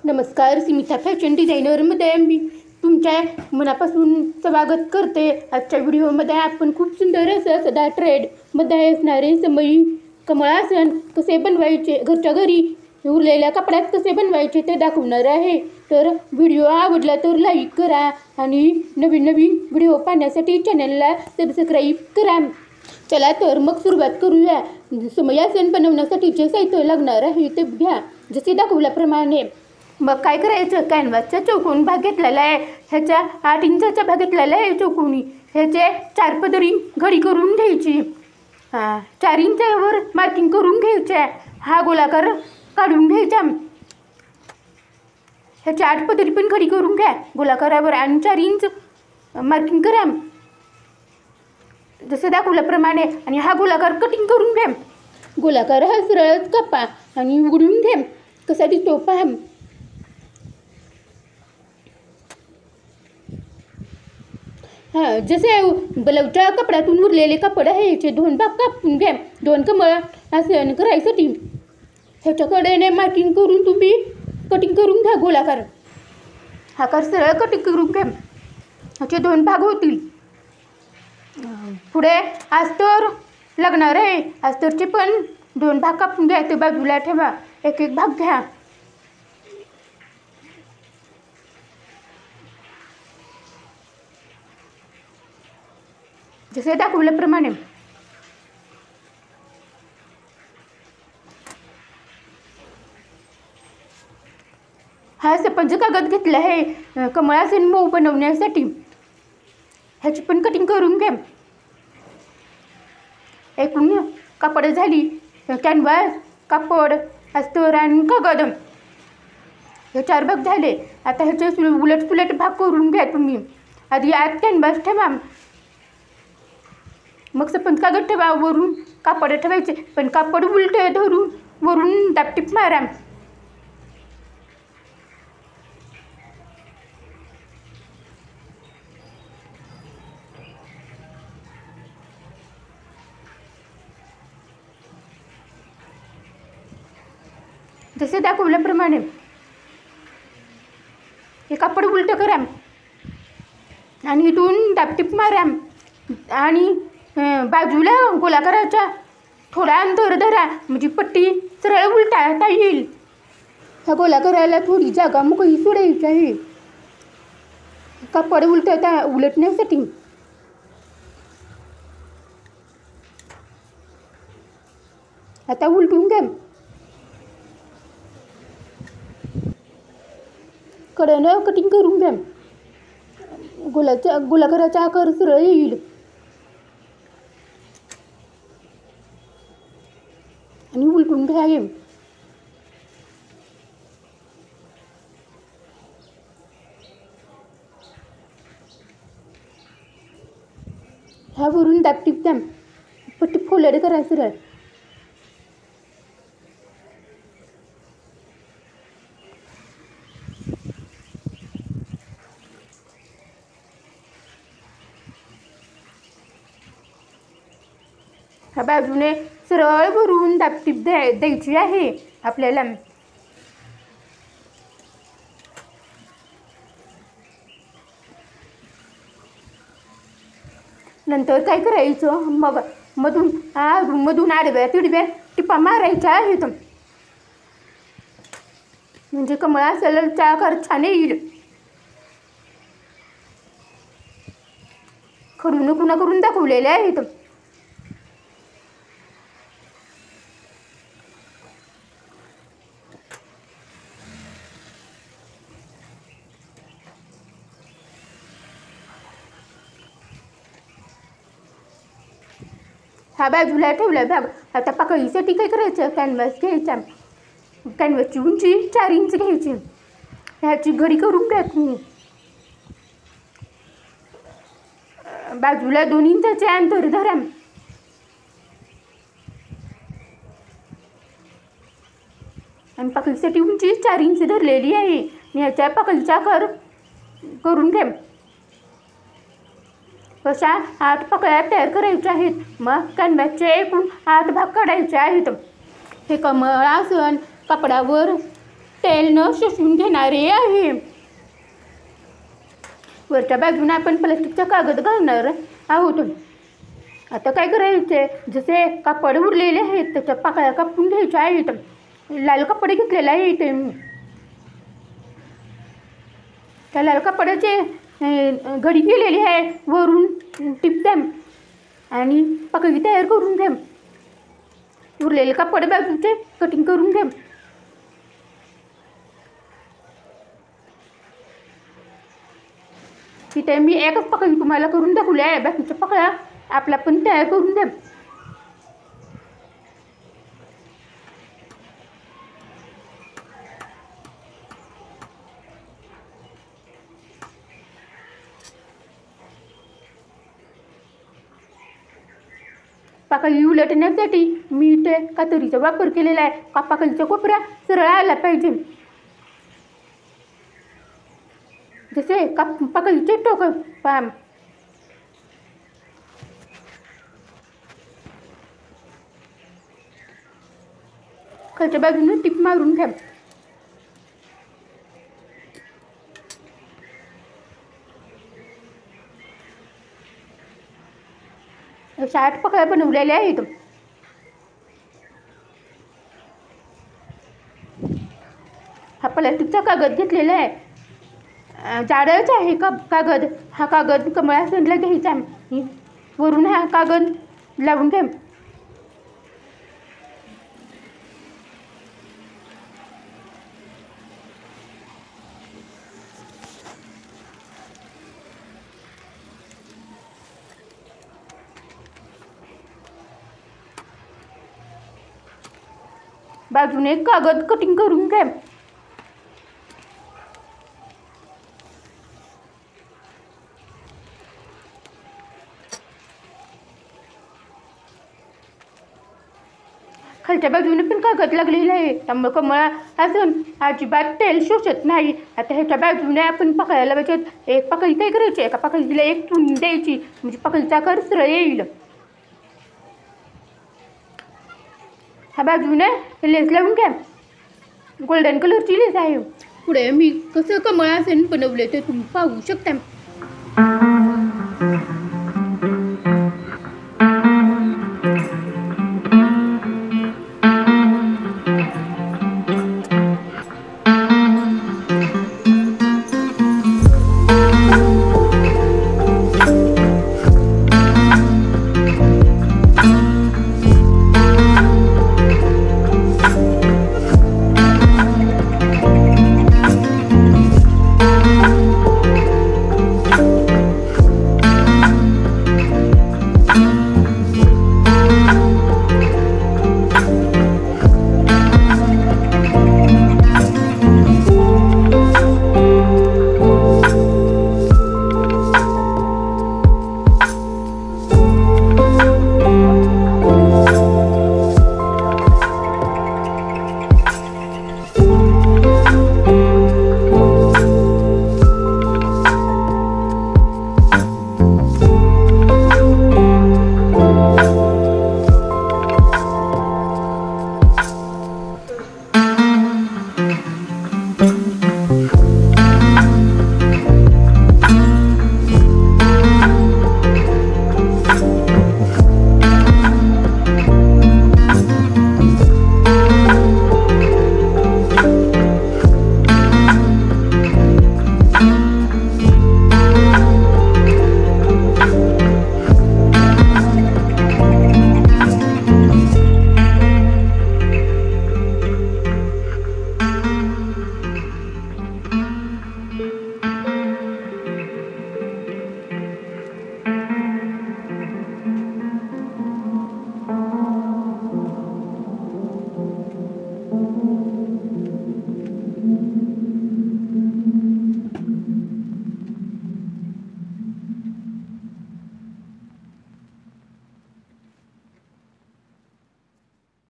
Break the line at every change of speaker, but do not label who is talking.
नमस्कार, स्मिता फॅशन डिझायनरमध्ये मी तुमच्या मनापासून स्वागत करते। आजच्या व्हिडिओमध्ये आपण खूप सुंदर असं सदा ट्रेंडमध्ये असणारे समई कमळासन कसे बनवायचे, घरच्या घरी उरलेल्या कपड्यात कसे बनवायचे ते दाखवणार आहे। तर व्हिडिओ आवडला तर लाईक करा आणि नवीन नवीन व्हिडिओ पाहण्यासाठी चॅनलला सबस्क्राईब करा। चला तर मग सुरुवात करूया। समयासन बनवण्यासाठी जे साहित्य लागणार आहे ते घ्या जसे दाखवल्याप्रमाणे। मग काय करायचं, कॅनव्हासचा चौकोन भाग घेतलेला आहे, ह्याच्या 8 इंचाचा भाग घेतलेला आहे चौकोनी, ह्याचे 4 पदरी घडी करून घ्यायची। 4 इंचावर मार्किंग करून घ्यायचे, हा गोलाकार काढून घ्यायचा। ह्याच्या 8 पदरी पण घडी करून घ्या गोलाकारावर आणि 4 इंच मार्किंग करा जसे दाखवल्याप्रमाणे। आणि हा गोलाकार कटिंग करून घ्या। गोलाकार हा सरळच कापा आणि उघडून घ्या कसा दिसतो पहा। जसे ब्लाऊजच्या कपड्यातून उरलेले कपडे आहे याचे 2 भाग कापून घ्या 2 कमळ आसन करायसाठी। ह्याच्याकडेने मार्किंग करून तुम्ही कटिंग करून घ्या गोलाकार, आकार सरळ कटिंग करून घ्या, ह्याचे 2 भाग होतील। पुढे अस्तर लागणार आहे, अस्तरचे पण 2 भाग कापून घ्या, ते बाजूला ठेवा, एक एक भाग घ्या। जसे दाखवल्याप्रमाणे। हा स्पंज कागद घेतला आहे कमळासन मऊ बनवण्यासाठी, ह्याची पण कटिंग करून घ्या। एकूण कापड झाली, कॅनव्हास, कापड, अस्तर आणि कागद हे 4 भाग झाले। आता ह्याचे उलट सुलट भाग करून घ्या तुम्ही। आधी आत कॅनव्हास ठेवा, मग स्पंज कागद ठेवा, वरून कापड ठेवायचे, पण कापड उलटे धरून वरून दाबटीप मारा। जसे दाखवल्याप्रमाणे हे कापड उलटं करा आणि इथून दाबटीप मारा आणि बाजूला गोलाकाराच्या थोडा अंतर धरा, म्हणजे पट्टी सरळ उलटाता येईल। ह्या गोलाकाराला थोडी जागा मोकळी सोडायची आहे कापड उलटण्यासाठी। आता उलटून घ्या, कडेनं कटिंग करून घ्या, गोलाकाराचा आकार सरळ येईल आणि उलटून घ्या। ह्यावरून दाबटीप द्या, पट्टी फोल्ड करा सरळ। ह्या बाजूने सरळ भरून दाबटीप द्यायची आहे आपल्याला। नंतर काय करायचं, मग मधून आडव्या तिडव्या टिपा मारायच्या आहेत, म्हणजे कमळासनचा आकार छान येईल। खडून खुणा करून दाखवलेल्या आहेत। हा बाजूला ठेवला भाग। आता पाकळीसाठी काय करायचं, कॅनव्हास घ्यायचा, कॅनव्हासची उंची 4 इंच घ्यायची, ह्याची घडी करून घ्या तुम्ही। बाजूला 2 इंचाचे अंतर धरा आणि पाकळीसाठी उंची 4 इंच धरलेली आहे। ह्याच्या पाकळीचा आकार करून घ्या। अशा 8 पाकळ्या तयार करायच्या आहेत। मग कॅनव्हासचे एकूण 8 भाग काढायचे आहेत। हे कमळासन कापडावर तेल न शोषून घेणारे आहे. वरच्या बाजूने आपण प्लास्टिकचा कागद घालणार आहोत. आता काय करायचे, जसे कापड उरलेले आहेत त्याच्या पाकळ्या कापून घ्यायच्या आहेत. लाल कापड घेतलेला आहे इथे. त्या लाल कापडाचे घडी केलेली आहे, वरून टिप द्या आणि पाकळी तयार करून घ्या. उरलेले कापड बाजूचे कटिंग करून घ्या. तिथे मी एकच पाकळी तुम्हाला करून दाखवली आहे, बाकीच्या पाकळ्या आपल्या पण तयार करून द्या. पाकळी उलटण्यासाठी मी इथे कातरीचा वापर केलेला आहे. पाकळीचा कोपरा सरळ आला पाहिजे. जसे पाकळीचे टोक पाम खालच्या बाजूने टिप मारून घ्या. अशा 8 पाकळ्या बनवलेल्या आहेत. हा प्लास्टिकचा कागद घेतलेला आहे. जाडच आहे कागद. हा कागद कमळासनला घ्यायचा. वरून हा कागद लावून घ्या. बाजूने कागद कटिंग करून घ्या. खालच्या बाजूने पण कागद लागलेला आहे, त्यामुळे कमळा असून अजिबात तेल शोषत नाही. आता ह्याच्या बाजूने आपण पाकळ्या लावायच्या. एक पाकळी काय करायची, एका पाकळीला एक चुनी द्यायची, म्हणजे पाकळीचा आकार सरळ येईल. ह्या बाजूने लेस लावून घ्या. गोल्डन कलरची लेस आहे. पुढे मी कसं कमळासन बनवले ते तुम्ही पाहू शकता.